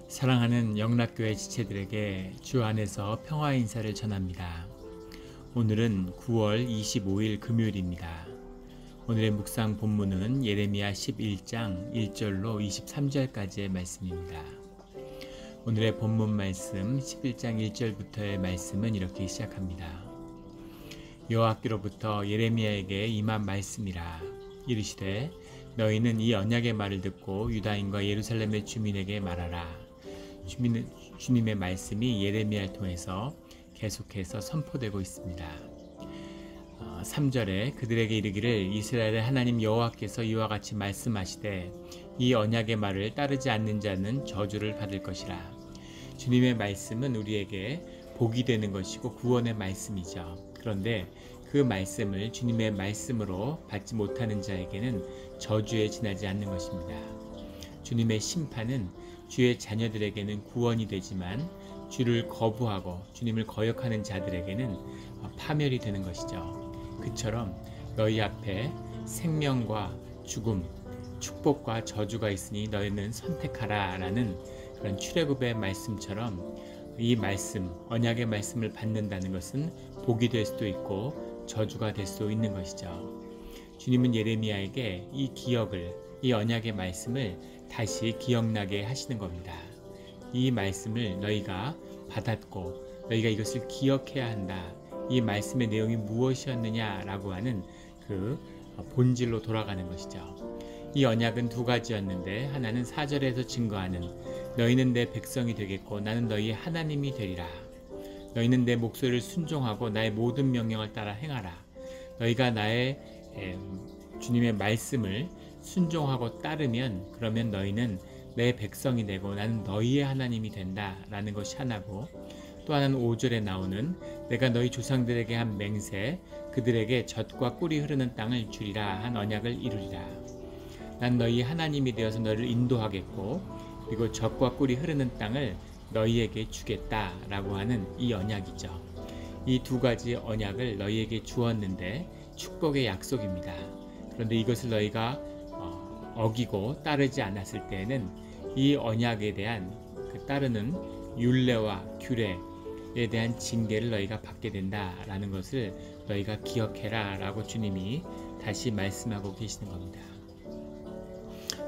사랑하는 영락교회 지체들에게 주 안에서 평화 인사를 전합니다. 오늘은 9월 25일 금요일입니다. 오늘의 묵상 본문은 예레미야 11장 1절로 23절까지의 말씀입니다. 오늘의 본문 말씀 11장 1절부터의 말씀은 이렇게 시작합니다. 여호와께로부터 예레미야에게 임한 말씀이라. 이르시되 너희는 이 언약의 말을 듣고 유다인과 예루살렘의 주민에게 말하라. 주님의 말씀이 예레미야를 통해서 계속해서 선포되고 있습니다. 3절에 그들에게 이르기를 이스라엘의 하나님 여호와께서 이와 같이 말씀하시되 이 언약의 말을 따르지 않는 자는 저주를 받을 것이라. 주님의 말씀은 우리에게 복이 되는 것이고 구원의 말씀이죠. 그런데 그 말씀을 주님의 말씀으로 받지 못하는 자에게는 저주에 지나지 않는 것입니다. 주님의 심판은 주의 자녀들에게는 구원이 되지만 주를 거부하고 주님을 거역하는 자들에게는 파멸이 되는 것이죠. 그처럼 너희 앞에 생명과 죽음, 축복과 저주가 있으니 너희는 선택하라 라는 그런 출애굽의 말씀처럼 이 말씀, 언약의 말씀을 받는다는 것은 복이 될 수도 있고 저주가 될 수도 있는 것이죠. 주님은 예레미야에게 이 기억을, 이 언약의 말씀을 다시 기억나게 하시는 겁니다. 이 말씀을 너희가 받았고 너희가 이것을 기억해야 한다. 이 말씀의 내용이 무엇이었느냐라고 하는 그 본질로 돌아가는 것이죠. 이 언약은 두 가지였는데 하나는 4절에서 증거하는 너희는 내 백성이 되겠고 나는 너희의 하나님이 되리라. 너희는 내 목소리를 순종하고 나의 모든 명령을 따라 행하라. 너희가 나의 주님의 말씀을 순종하고 따르면 그러면 너희는 내 백성이 되고 나는 너희의 하나님이 된다라는 것이 하나고, 또 하나는 5절에 나오는 내가 너희 조상들에게 한 맹세 그들에게 젖과 꿀이 흐르는 땅을 주리라 한 언약을 이루리라. 난 너희 하나님이 되어서 너를 인도하겠고 그리고 젖과 꿀이 흐르는 땅을 너희에게 주겠다라고 하는 이 언약이죠. 이 두 가지 언약을 너희에게 주었는데 축복의 약속입니다. 그런데 이것을 너희가 어기고 따르지 않았을 때에는 이 언약에 대한 그 따르는 율례와 규례에 대한 징계를 너희가 받게 된다라는 것을 너희가 기억해라 라고 주님이 다시 말씀하고 계시는 겁니다.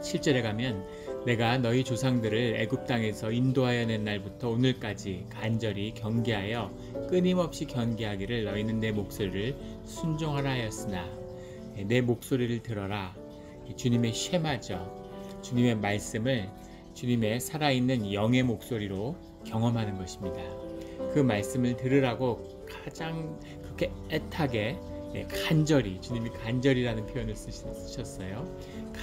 7절에 가면 내가 너희 조상들을 애굽 땅에서 인도하여 낸 날부터 오늘까지 간절히 경계하여 끊임없이 경계하기를 너희는 내 목소리를 순종하라 하였으나 내 목소리를 들어라. 주님의 쉐마죠. 주님의 말씀을 주님의 살아있는 영의 목소리로 경험하는 것입니다. 그 말씀을 들으라고 가장 그렇게 애타게 간절히, 주님이 간절이라는 표현을 쓰셨어요.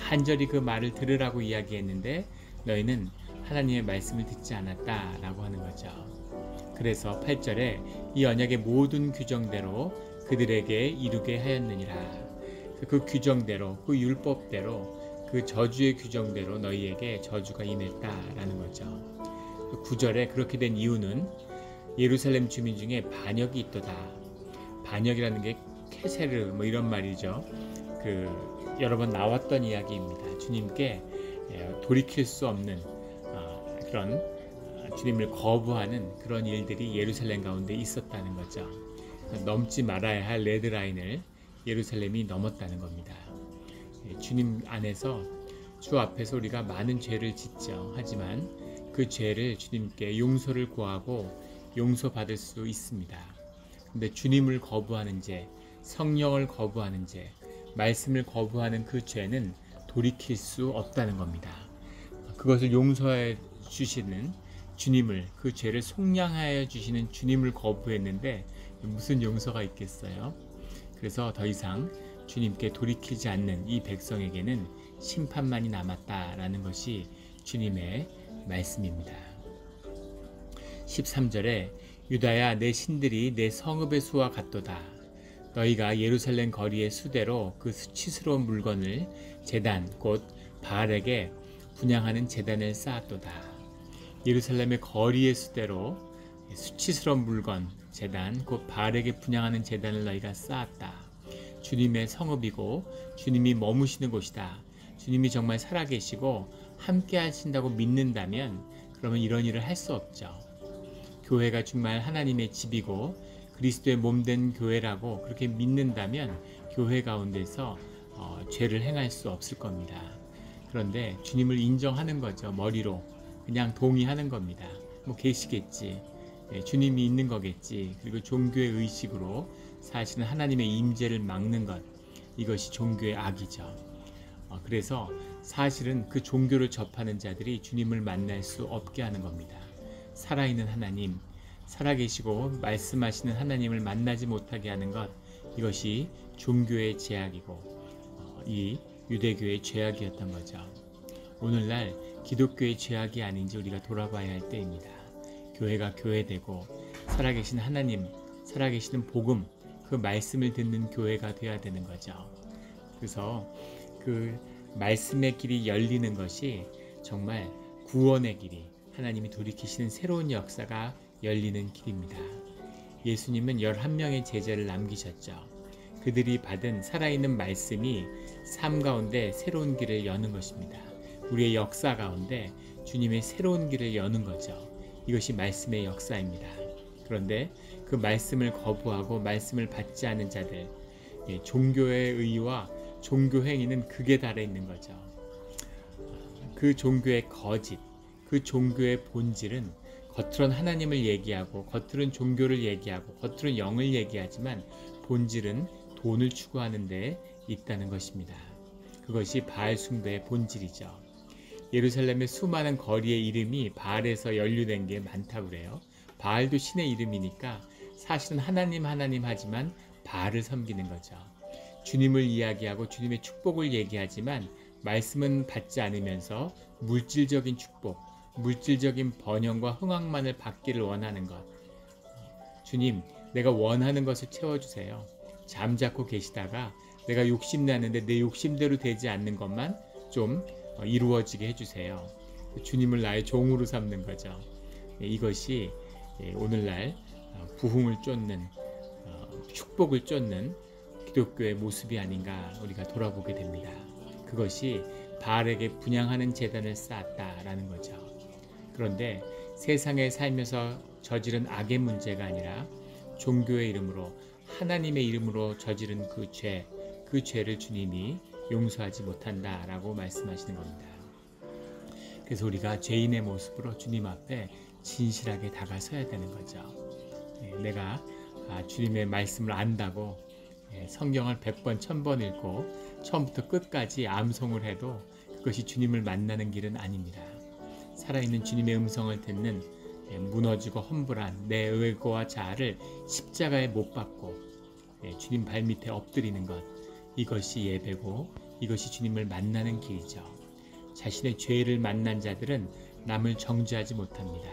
간절히 그 말을 들으라고 이야기했는데 너희는 하나님의 말씀을 듣지 않았다라고 하는 거죠. 그래서 8절에 이 언약의 모든 규정대로 그들에게 이루게 하였느니라. 그 규정대로, 그 율법대로, 그 저주의 규정대로 너희에게 저주가 임했다라는 거죠. 9절에 그렇게 된 이유는 예루살렘 주민 중에 반역이 있도다. 반역이라는 게 케세르 뭐 이런 말이죠. 여러 번 나왔던 이야기입니다. 주님께 돌이킬 수 없는 그런 주님을 거부하는 그런 일들이 예루살렘 가운데 있었다는 거죠. 넘지 말아야 할 레드라인을 예루살렘이 넘었다는 겁니다. 주님 안에서 주 앞에서 우리가 많은 죄를 짓죠. 하지만 그 죄를 주님께 용서를 구하고 용서받을 수 있습니다. 근데 주님을 거부하는 죄, 성령을 거부하는 죄, 말씀을 거부하는 그 죄는 돌이킬 수 없다는 겁니다. 그것을 용서해 주시는 주님을, 그 죄를 속량하여 주시는 주님을 거부했는데 무슨 용서가 있겠어요? 그래서 더 이상 주님께 돌이키지 않는 이 백성에게는 심판만이 남았다라는 것이 주님의 말씀입니다. 13절에 유다야 내 신들이 내 성읍의 수와 같도다. 너희가 예루살렘 거리의 수대로 그 수치스러운 물건을 제단 곧 바알에게 분향하는 제단을 쌓았도다. 예루살렘의 거리의 수대로 수치스러운 물건 제단 곧 바알에게 분향하는 제단을 너희가 쌓았다. 주님의 성읍이고 주님이 머무시는 곳이다. 주님이 정말 살아계시고 함께 하신다고 믿는다면 그러면 이런 일을 할 수 없죠. 교회가 정말 하나님의 집이고 그리스도의 몸된 교회라고 그렇게 믿는다면 교회 가운데서 죄를 행할 수 없을 겁니다. 그런데 주님을 인정하는 거죠. 머리로 그냥 동의하는 겁니다. 뭐 계시겠지, 주님이 있는 거겠지. 그리고 종교의 의식으로 사실은 하나님의 임재를 막는 것, 이것이 종교의 악이죠. 그래서 사실은 그 종교를 접하는 자들이 주님을 만날 수 없게 하는 겁니다. 살아있는 하나님, 살아계시고 말씀하시는 하나님을 만나지 못하게 하는 것, 이것이 종교의 제약이고 이 유대교의 죄악이었던 거죠. 오늘날 기독교의 죄악이 아닌지 우리가 돌아봐야 할 때입니다. 교회가 교회되고 살아계신 하나님, 살아계시는 복음, 그 말씀을 듣는 교회가 되어야 되는 거죠. 그래서 그 말씀의 길이 열리는 것이 정말 구원의 길이, 하나님이 돌이키시는 새로운 역사가 열리는 길입니다. 예수님은 11명의 제자를 남기셨죠. 그들이 받은 살아있는 말씀이 삶 가운데 새로운 길을 여는 것입니다. 우리의 역사 가운데 주님의 새로운 길을 여는 거죠. 이것이 말씀의 역사입니다. 그런데 그 말씀을 거부하고 말씀을 받지 않은 자들, 종교의 의와 종교 행위는 극에 달해 있는 거죠. 그 종교의 거짓, 그 종교의 본질은 겉으로는 하나님을 얘기하고 겉으로는 종교를 얘기하고 겉으로는 영을 얘기하지만 본질은 돈을 추구하는 데 있다는 것입니다. 그것이 바알 숭배의 본질이죠. 예루살렘의 수많은 거리의 이름이 바알에서 연루된 게 많다고 그래요. 바알도 신의 이름이니까 사실은 하나님 하지만 바알을 섬기는 거죠. 주님을 이야기하고 주님의 축복을 얘기하지만 말씀은 받지 않으면서 물질적인 축복, 물질적인 번영과 흥황만을 받기를 원하는 것. 주님, 내가 원하는 것을 채워주세요. 잠자코 계시다가 내가 욕심나는데 내 욕심대로 되지 않는 것만 좀 이루어지게 해주세요. 주님을 나의 종으로 삼는 거죠. 이것이 오늘날 부흥을 쫓는, 축복을 쫓는 기독교의 모습이 아닌가 우리가 돌아보게 됩니다. 그것이 바알에게 분향하는 제단을 쌓았다라는 거죠. 그런데 세상에 살면서 저지른 악의 문제가 아니라 종교의 이름으로, 하나님의 이름으로 저지른 그 죄를 주님이 용서하지 못한다라고 말씀하시는 겁니다. 그래서 우리가 죄인의 모습으로 주님 앞에 진실하게 다가서야 되는 거죠. 내가 주님의 말씀을 안다고 성경을 100번, 1000번 읽고 처음부터 끝까지 암송을 해도 그것이 주님을 만나는 길은 아닙니다. 살아있는 주님의 음성을 듣는 무너지고 험불한 내 의고와 자아를 십자가에 못 박고 주님 발밑에 엎드리는 것, 이것이 예배고 이것이 주님을 만나는 길이죠. 자신의 죄를 만난 자들은 남을 정죄하지 못합니다.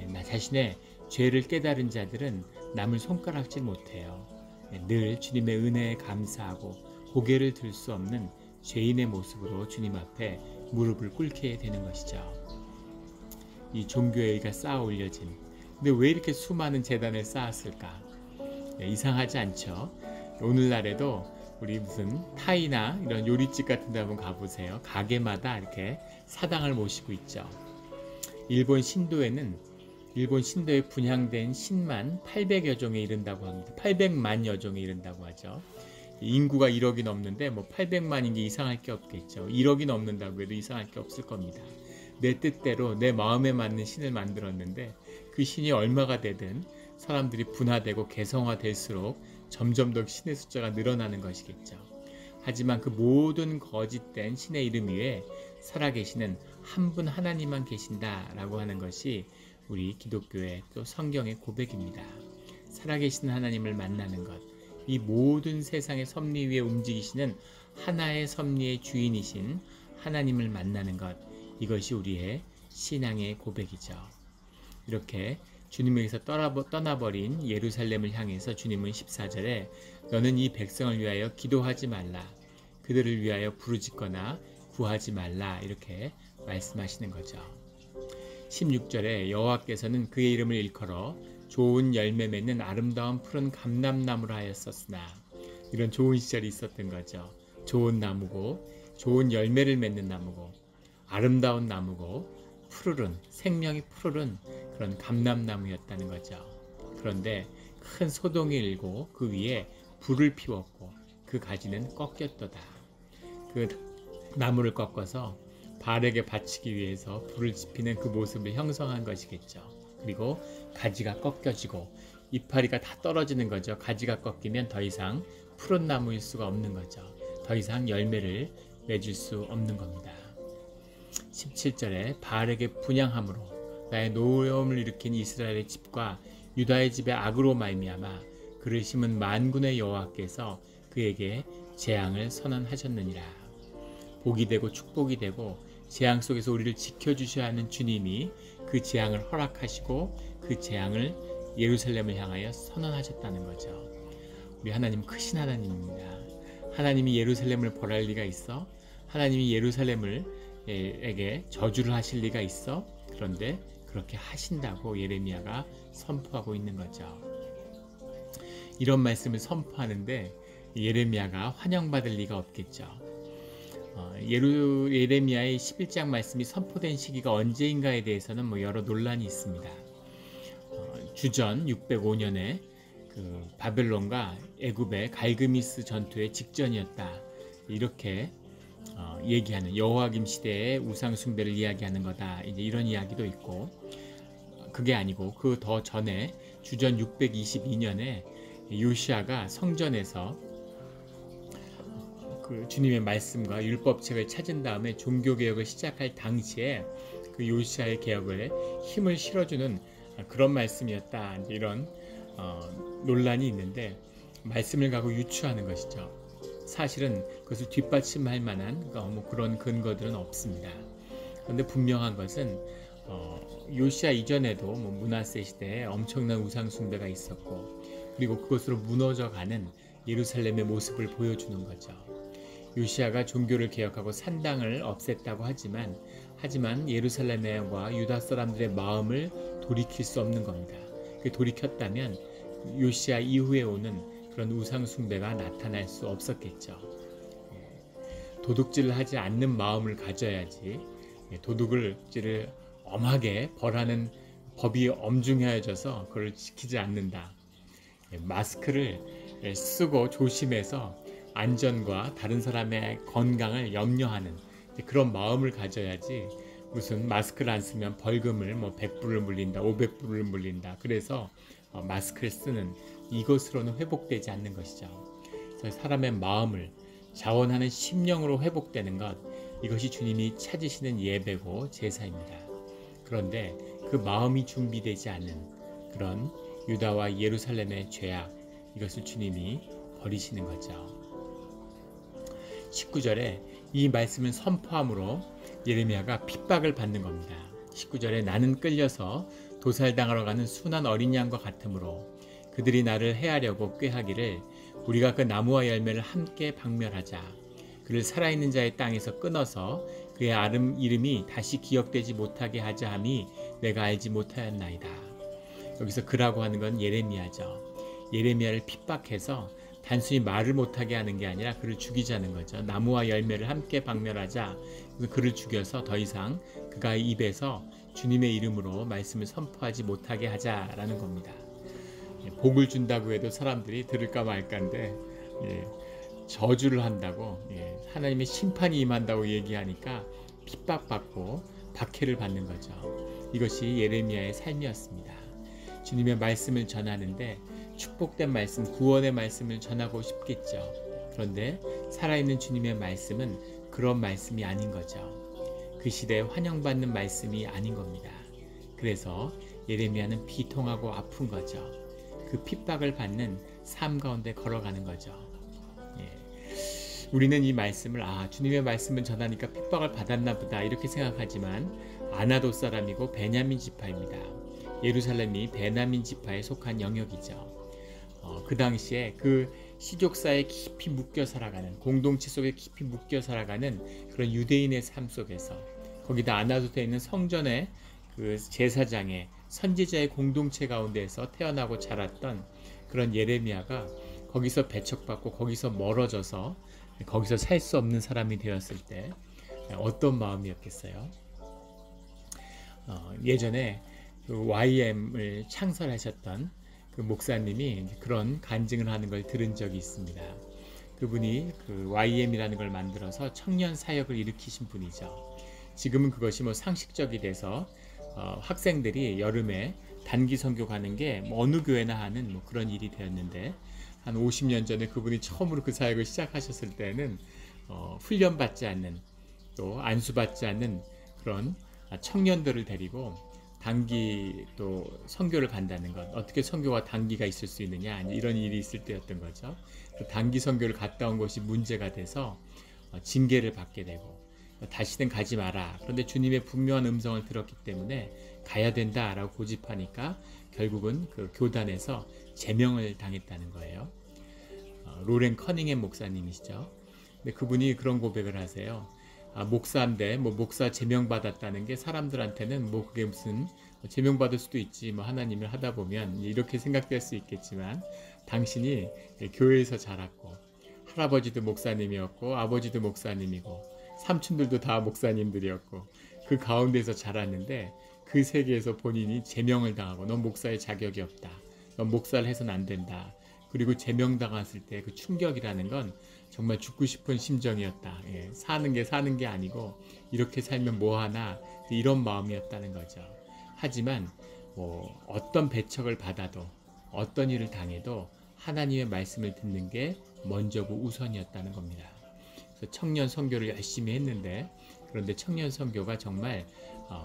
나 자신의 죄를 깨달은 자들은 남을 손가락질 못해요. 늘 주님의 은혜에 감사하고 고개를 들 수 없는 죄인의 모습으로 주님 앞에 무릎을 꿇게 되는 것이죠. 이 종교의 의가 쌓아 올려진, 근데 왜 이렇게 수많은 제단을 쌓았을까? 이상하지 않죠? 오늘날에도 우리 무슨 타이나 이런 요리집 같은 데 한번 가보세요. 가게마다 이렇게 사당을 모시고 있죠. 일본 신도에 분향된 신만 800여 종에 이른다고 합니다. 800만여 종에 이른다고 하죠. 인구가 1억이 넘는데 뭐 800만인 게 이상할 게 없겠죠. 1억이 넘는다고 해도 이상할 게 없을 겁니다. 내 뜻대로 내 마음에 맞는 신을 만들었는데 그 신이 얼마가 되든 사람들이 분화되고 개성화될수록 점점 더 신의 숫자가 늘어나는 것이겠죠. 하지만 그 모든 거짓된 신의 이름 위에 살아계시는 한 분 하나님만 계신다라고 하는 것이 우리 기독교의 또 성경의 고백입니다. 살아계시는 하나님을 만나는 것, 이 모든 세상의 섭리 위에 움직이시는 하나의 섭리의 주인이신 하나님을 만나는 것, 이것이 우리의 신앙의 고백이죠. 이렇게 주님에게서 떠나버린 예루살렘을 향해서 주님은 14절에 너는 이 백성을 위하여 기도하지 말라, 그들을 위하여 부르짖거나 구하지 말라, 이렇게 말씀하시는 거죠. 16절에 여호와께서는 그의 이름을 일컬어 좋은 열매 맺는 아름다운 푸른 감람나무라 하였었으나, 이런 좋은 시절이 있었던 거죠. 좋은 나무고 좋은 열매를 맺는 나무고 아름다운 나무고 푸르른 생명이 푸르른 그런 감람나무였다는 거죠. 그런데 큰 소동이 일고 그 위에 불을 피웠고 그 가지는 꺾였도다. 그 나무를 꺾어서 바알에게 바치기 위해서 불을 지피는 그 모습을 형성한 것이겠죠. 그리고 가지가 꺾여지고 이파리가 다 떨어지는 거죠. 가지가 꺾이면 더 이상 푸른 나무일 수가 없는 거죠. 더 이상 열매를 맺을 수 없는 겁니다. 17절에 바알에게 분향함으로 나의 노여움을 일으킨 이스라엘의 집과 유다의 집의 악으로 말미암아 그를 심은 만군의 여호와께서 그에게 재앙을 선언하셨느니라. 복이 되고 축복이 되고 재앙 속에서 우리를 지켜주셔야 하는 주님이 그 재앙을 허락하시고 그 재앙을 예루살렘을 향하여 선언하셨다는 거죠. 우리 하나님 크신 하나님입니다. 하나님이 예루살렘을 벌할 리가 있어? 하나님이 예루살렘에게 저주를 하실 리가 있어? 그런데 그렇게 하신다고 예레미야가 선포하고 있는 거죠. 이런 말씀을 선포하는데 예레미야가 환영받을 리가 없겠죠. 예레미야의 11장 말씀이 선포된 시기가 언제인가에 대해서는 여러 논란이 있습니다. 주전 605년에 그 바벨론과 애굽의 갈그미스 전투의 직전이었다. 이렇게 얘기하는 여호와김 시대의 우상 숭배를 이야기하는 거다. 이제 이런 이야기도 있고 그게 아니고 그 더 전에 주전 622년에 요시아가 성전에서 그 주님의 말씀과 율법책을 찾은 다음에 종교개혁을 시작할 당시에 그 요시아의 개혁에 힘을 실어주는 그런 말씀이었다. 이런 논란이 있는데 말씀을 가고 유추하는 것이죠. 사실은 그것을 뒷받침할 만한 그런 근거들은 없습니다. 그런데 분명한 것은 요시아 이전에도 므낫세 시대에 엄청난 우상 숭배가 있었고 그리고 그것으로 무너져가는 예루살렘의 모습을 보여주는 거죠. 요시아가 종교를 개혁하고 산당을 없앴다고 하지만 예루살렘과 유다 사람들의 마음을 돌이킬 수 없는 겁니다. 돌이켰다면 요시아 이후에 오는 그런 우상 숭배가 나타날 수 없었겠죠. 도둑질을 하지 않는 마음을 가져야지 도둑질을 엄하게 벌하는 법이 엄중해져서 그걸 지키지 않는다. 마스크를 쓰고 조심해서 안전과 다른 사람의 건강을 염려하는 그런 마음을 가져야지 무슨 마스크를 안 쓰면 벌금을 100불을 물린다, 500불을 물린다. 그래서 마스크를 쓰는 이것으로는 회복되지 않는 것이죠. 그래서 사람의 마음을 자원하는 심령으로 회복되는 것, 이것이 주님이 찾으시는 예배고 제사입니다. 그런데 그 마음이 준비되지 않는 그런 유다와 예루살렘의 죄악, 이것을 주님이 버리시는 거죠. 19절에 이 말씀을 선포함으로 예레미야가 핍박을 받는 겁니다. 19절에 나는 끌려서 도살당하러 가는 순한 어린 양과 같으므로 그들이 나를 해하려고 꾀하기를 우리가 그 나무와 열매를 함께 박멸하자. 그를 살아있는 자의 땅에서 끊어서 그의 이름이 다시 기억되지 못하게 하자 함이 내가 알지 못하였나이다. 여기서 그라고 하는 건 예레미야죠. 예레미야를 핍박해서 단순히 말을 못하게 하는 게 아니라 그를 죽이자는 거죠. 나무와 열매를 함께 박멸하자. 그를 죽여서 더 이상 그가 입에서 주님의 이름으로 말씀을 선포하지 못하게 하자라는 겁니다. 복을 준다고 해도 사람들이 들을까 말까인데 저주를 한다고 하나님의 심판이 임한다고 얘기하니까 핍박받고 박해를 받는 거죠. 이것이 예레미야의 삶이었습니다. 주님의 말씀을 전하는데 축복된 말씀, 구원의 말씀을 전하고 싶겠죠. 그런데 살아있는 주님의 말씀은 그런 말씀이 아닌 거죠. 그 시대에 환영받는 말씀이 아닌 겁니다. 그래서 예레미야는 비통하고 아픈 거죠. 그 핍박을 받는 삶 가운데 걸어가는 거죠. 우리는 이 말씀을 주님의 말씀을 전하니까 핍박을 받았나 보다 이렇게 생각하지만 아나돗 사람이고 베냐민 지파입니다. 예루살렘이 베냐민 지파에 속한 영역이죠. 그 당시에 그 시족사에 깊이 묶여 살아가는 공동체 속에 깊이 묶여 살아가는 그런 유대인의 삶 속에서 거기다 아나돗에 있는 성전의 그 제사장의 선지자의 공동체 가운데에서 태어나고 자랐던 그런 예레미야가 거기서 배척받고 거기서 멀어져서 거기서 살 수 없는 사람이 되었을 때 어떤 마음이었겠어요? 예전에 그 YM을 창설하셨던 그 목사님이 그런 간증을 하는 걸 들은 적이 있습니다. 그분이 그 YM이라는 걸 만들어서 청년 사역을 일으키신 분이죠. 지금은 그것이 뭐 상식적이 돼서 학생들이 여름에 단기 선교 가는 게 뭐 어느 교회나 하는 뭐 그런 일이 되었는데, 한 50년 전에 그분이 처음으로 그 사역을 시작하셨을 때는 훈련받지 않는, 또 안수받지 않는 그런 청년들을 데리고 단기 또 선교를 간다는 것, 어떻게 선교와 단기가 있을 수 있느냐, 이런 일이 있을 때였던 거죠. 그 단기 선교를 갔다 온 것이 문제가 돼서 징계를 받게 되고, 다시는 가지 마라. 그런데 주님의 분명한 음성을 들었기 때문에 가야 된다라고 고집하니까 결국은 그 교단에서 제명을 당했다는 거예요. 로렌 커닝햄 목사님이시죠. 근데 그분이 그런 고백을 하세요. 목사인데 뭐 목사 제명받았다는 게 사람들한테는 뭐 그게 무슨 제명받을 수도 있지, 뭐 하나님을 하다 보면 이렇게 생각될 수 있겠지만, 당신이 교회에서 자랐고 할아버지도 목사님이었고 아버지도 목사님이고 삼촌들도 다 목사님들이었고 그 가운데서 자랐는데, 그 세계에서 본인이 제명을 당하고 넌 목사의 자격이 없다, 넌 목사를 해서는 안 된다, 그리고 제명당했을 때 그 충격이라는 건 정말 죽고 싶은 심정이었다. 사는 게 아니고 이렇게 살면 뭐하나, 이런 마음이었다는 거죠. 하지만 뭐 어떤 배척을 받아도 어떤 일을 당해도 하나님의 말씀을 듣는 게 먼저고 우선이었다는 겁니다. 그래서 청년 선교를 열심히 했는데, 그런데 청년 선교가 정말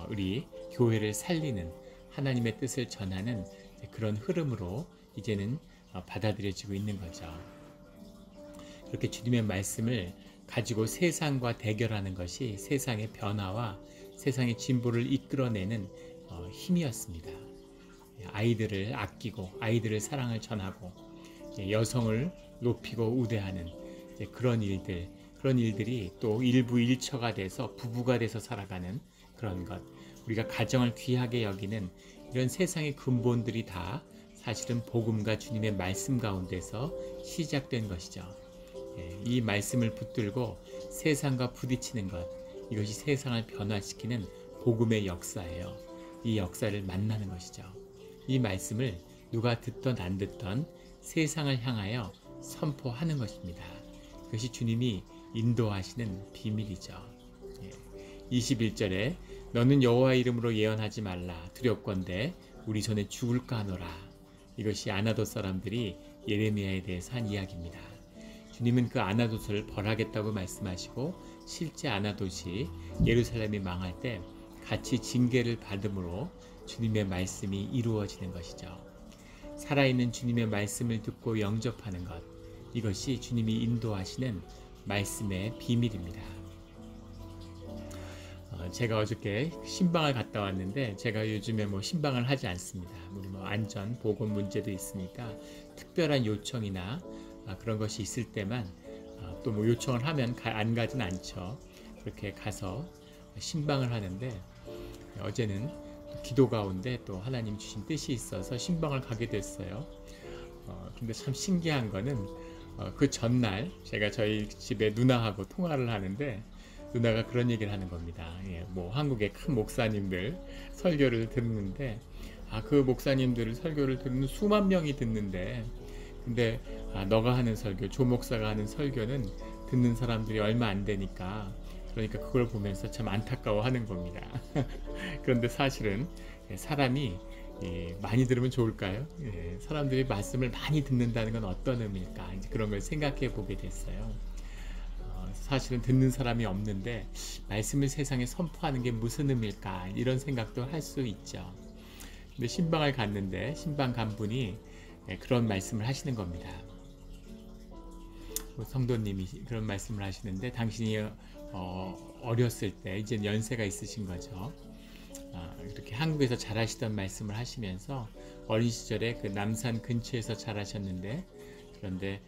우리 교회를 살리는, 하나님의 뜻을 전하는 그런 흐름으로 이제는 받아들여지고 있는 거죠. 그렇게 주님의 말씀을 가지고 세상과 대결하는 것이 세상의 변화와 세상의 진보를 이끌어내는 힘이었습니다. 아이들을 아끼고 아이들을 사랑을 전하고 여성을 높이고 우대하는 그런 일들이 또 일부 일처가 돼서 부부가 돼서 살아가는 그런 것, 우리가 가정을 귀하게 여기는 이런 세상의 근본들이 다 사실은 복음과 주님의 말씀 가운데서 시작된 것이죠. 이 말씀을 붙들고 세상과 부딪히는 것, 이것이 세상을 변화시키는 복음의 역사예요. 이 역사를 만나는 것이죠. 이 말씀을 누가 듣던 안 듣던 세상을 향하여 선포하는 것입니다. 그것이 주님이 인도하시는 비밀이죠. 21절에 너는 여호와의 이름으로 예언하지 말라, 두렵건대 우리 손에 죽을까 하노라. 이것이 아나돗 사람들이 예레미야에 대해서 한 이야기입니다. 주님은 그 아나돗을 벌하겠다고 말씀하시고, 실제 아나돗이 예루살렘이 망할 때 같이 징계를 받음으로 주님의 말씀이 이루어지는 것이죠. 살아있는 주님의 말씀을 듣고 영접하는 것, 이것이 주님이 인도하시는 말씀의 비밀입니다. 제가 어저께 신방을 갔다 왔는데, 제가 요즘에 뭐 신방을 하지 않습니다. 우리 뭐 안전 보건 문제도 있으니까 특별한 요청이나 그런 것이 있을 때만 또 뭐 요청을 하면 안 가진 않죠. 그렇게 가서 신방을 하는데, 어제는 기도 가운데 또 하나님 주신 뜻이 있어서 신방을 가게 됐어요. 근데 참 신기한 거는 그 전날 제가 저희 집에 누나하고 통화를 하는데, 누나가 그런 얘기를 하는 겁니다. 뭐 한국의 큰 목사님들 설교를 듣는데, 그 목사님들 설교를 듣는 수만 명이 듣는데, 근데 너가 하는 설교, 조 목사가 하는 설교는 듣는 사람들이 얼마 안 되니까, 그러니까 그걸 보면서 참 안타까워하는 겁니다. 그런데 사실은 사람이 많이 들으면 좋을까요? 사람들이 말씀을 많이 듣는다는 건 어떤 의미일까? 이제 그런 걸 생각해 보게 됐어요. 사실은 듣는 사람이 없는데 말씀을 세상에 선포하는 게 무슨 의미일까? 이런 생각도 할 수 있죠. 근데 신방을 갔는데 신방 간분이 그런 말씀을 하시는 겁니다. 성도님이 그런 말씀을 하시는데, 당신이 어렸을 때, 이제 연세가 있으신 거죠. 이렇게 한국에서 잘하시던 말씀을 하시면서 어린 시절에 그 남산 근처에서 잘하셨는데, 그런데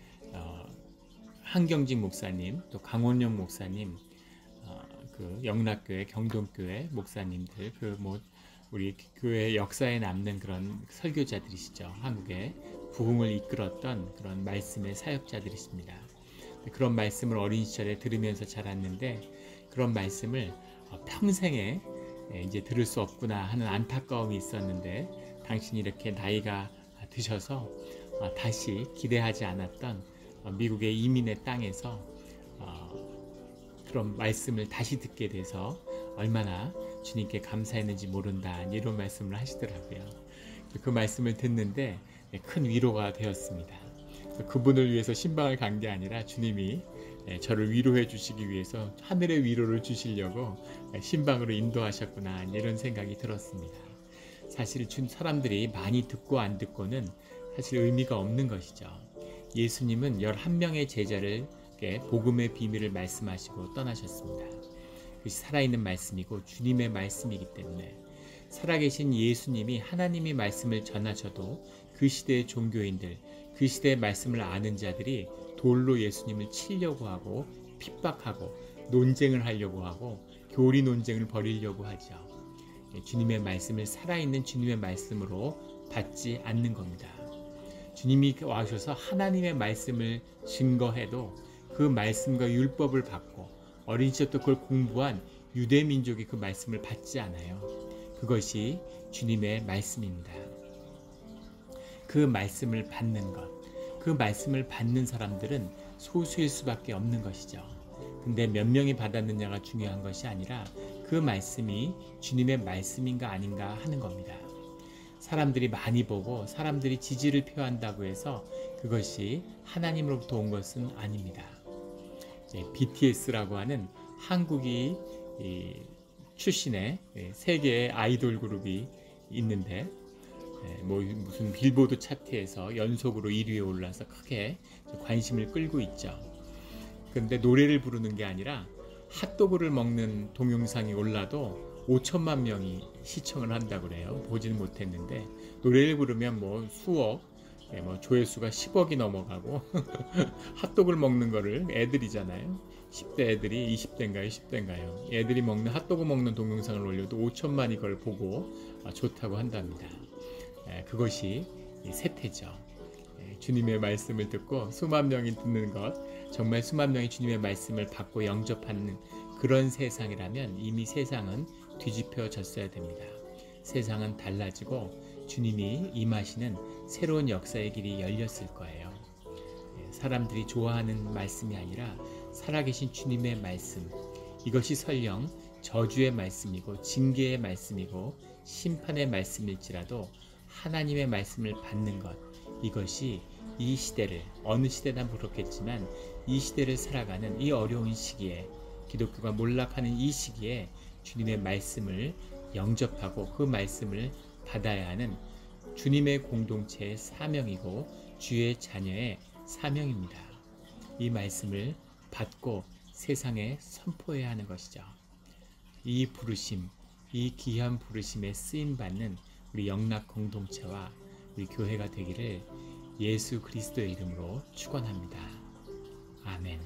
한경직 목사님, 또 강원영 목사님, 그 영락교회, 경동교회 목사님들, 그 뭐 우리 교회 역사에 남는 그런 설교자들이시죠. 한국에 부흥을 이끌었던 그런 말씀의 사역자들이십니다. 그런 말씀을 어린 시절에 들으면서 자랐는데, 그런 말씀을 평생에 이제 들을 수 없구나 하는 안타까움이 있었는데 당신이 이렇게 나이가 드셔서 다시 기대하지 않았던 미국의 이민의 땅에서 그런 말씀을 다시 듣게 돼서 얼마나 주님께 감사했는지 모른다 이런 말씀을 하시더라고요. 그 말씀을 듣는데 큰 위로가 되었습니다. 그분을 위해서 신방을 간 게 아니라 주님이 저를 위로해 주시기 위해서 하늘의 위로를 주시려고 신방으로 인도하셨구나 이런 생각이 들었습니다. 사실 사람들이 많이 듣고 안 듣고는 사실 의미가 없는 것이죠. 예수님은 11명의 제자들에게 복음의 비밀을 말씀하시고 떠나셨습니다. 그것이 살아있는 말씀이고 주님의 말씀이기 때문에 살아계신 예수님이 하나님의 말씀을 전하셔도 그 시대의 종교인들, 그 시대의 말씀을 아는 자들이 돌로 예수님을 치려고 하고 핍박하고 논쟁을 하려고 하고 교리 논쟁을 벌이려고 하죠. 주님의 말씀을 살아있는 주님의 말씀으로 받지 않는 겁니다. 주님이 와셔서 하나님의 말씀을 증거해도 그 말씀과 율법을 받고 어린 시절부터 그걸 공부한 유대 민족이 그 말씀을 받지 않아요. 그것이 주님의 말씀입니다. 그 말씀을 받는 것, 그 말씀을 받는 사람들은 소수일 수밖에 없는 것이죠. 근데 몇 명이 받았느냐가 중요한 것이 아니라 그 말씀이 주님의 말씀인가 아닌가 하는 겁니다. 사람들이 많이 보고 사람들이 지지를 표한다고 해서 그것이 하나님으로부터 온 것은 아닙니다. BTS라고 하는 한국이 출신의 세계의 아이돌 그룹이 있는데 무슨 빌보드 차트에서 연속으로 1위에 올라서 크게 관심을 끌고 있죠. 그런데 노래를 부르는 게 아니라 핫도그를 먹는 동영상이 올라도 5천만 명이 시청을 한다고 그래요. 보지는 못했는데 노래를 부르면 수억, 조회수가 10억이 넘어가고 핫도그를 먹는 거를 애들이잖아요. 10대 애들이 20대인가요? 10대인가요? 애들이 핫도그 먹는 동영상을 올려도 5천만이 그걸 보고 좋다고 한답니다. 그것이 세태죠. 주님의 말씀을 듣고 수만 명이 듣는 것, 정말 수만 명이 주님의 말씀을 받고 영접하는 그런 세상이라면 이미 세상은 뒤집혀졌어야 됩니다. 세상은 달라지고 주님이 임하시는 새로운 역사의 길이 열렸을 거예요. 사람들이 좋아하는 말씀이 아니라 살아계신 주님의 말씀, 이것이 설령 저주의 말씀이고 징계의 말씀이고 심판의 말씀일지라도 하나님의 말씀을 받는 것, 이것이 이 시대를, 어느 시대나 그렇겠지만 이 시대를 살아가는 이 어려운 시기에, 기독교가 몰락하는 이 시기에 주님의 말씀을 영접하고 그 말씀을 받아야 하는 주님의 공동체의 사명이고 주의 자녀의 사명입니다. 이 말씀을 받고 세상에 선포해야 하는 것이죠. 이 부르심, 이 귀한 부르심에 쓰임받는 우리 영락 공동체와 우리 교회가 되기를 예수 그리스도의 이름으로 축원합니다. 아멘.